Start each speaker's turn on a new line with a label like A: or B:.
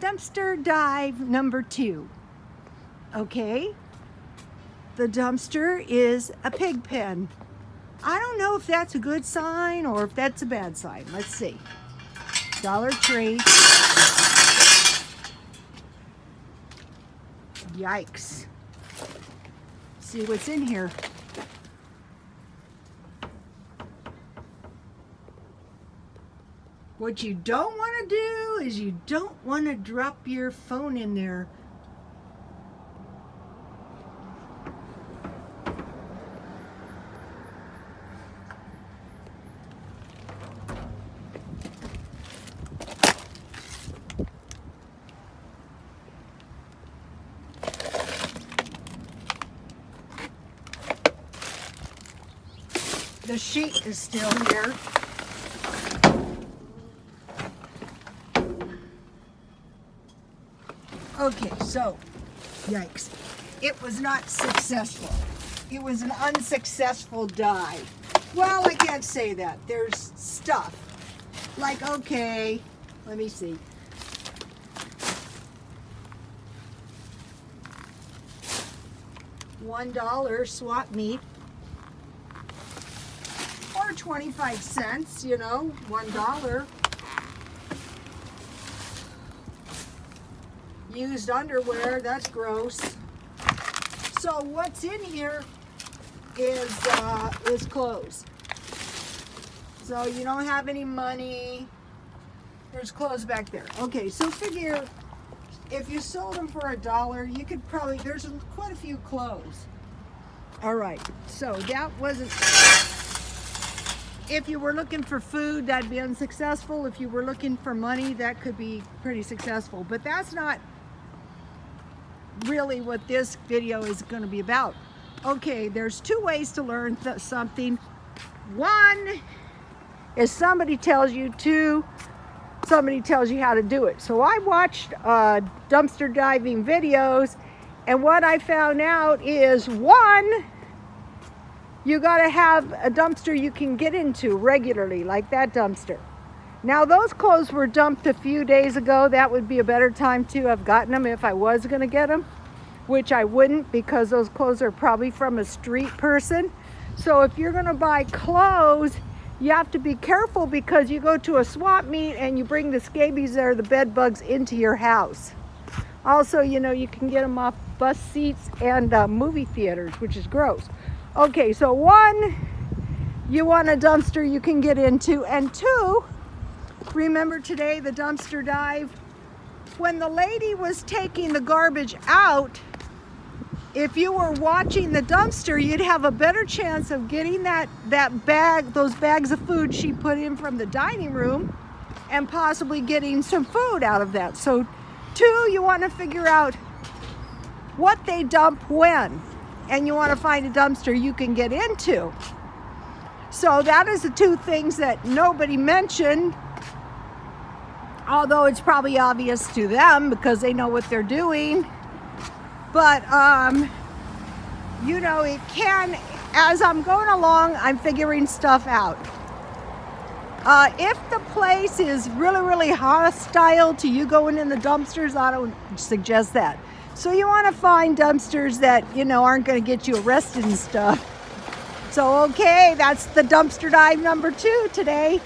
A: dumpster dive number 2. Okay, the dumpster is a pig pen. I don't know if that's a good sign or if that's a bad sign. Let's see. Dollar Tree. Yikes. See what's in here. What you don't want to do is you don't want to drop your phone in there. The sheet is still here. Okay, so, yikes. It was not successful. It was an unsuccessful dive. Well, I can't say that. There's stuff. Like, okay, let me see. $1 swap meet. Or 25 cents, you know, $1. Used underwear, that's gross. So what's in here is clothes. So you don't have any money. There's clothes back there. Okay, so figure if you sold them for $1, you could probably, there's quite a few clothes. All right, so that wasn't, if you were looking for food, that'd be unsuccessful. If you were looking for money, that could be pretty successful. But that's not really what this video is going to be about. Okay, there's 2 ways to learn something. One is somebody tells you, 2, somebody tells you how to do it. So I watched dumpster diving videos, and what I found out is, 1, you got to have a dumpster you can get into regularly, like that dumpster. Now, those clothes were dumped a few days ago. That would be a better time to have gotten them if I was going to get them, which I wouldn't, because those clothes are probably from a street person. So if you're going to buy clothes, you have to be careful, because you go to a swap meet and you bring the scabies or the bed bugs into your house. Also, you know, you can get them off bus seats and movie theaters, which is gross. Okay, so 1, you want a dumpster you can get into, and 2, remember today the dumpster dive, when the lady was taking the garbage out, if you were watching the dumpster, you'd have a better chance of getting that bag, those bags of food she put in from the dining room, and possibly getting some food out of that. So 2, you want to figure out what they dump when, and you want to find a dumpster you can get into. So that is the 2 things that nobody mentioned, although it's probably obvious to them because they know what they're doing. But you know, it can, as I'm going along, I'm figuring stuff out. If the place is really, really hostile to you going in the dumpsters, I don't suggest that. So you want to find dumpsters that, you know, aren't going to get you arrested and stuff. So, okay, that's the dumpster dive number 2 today.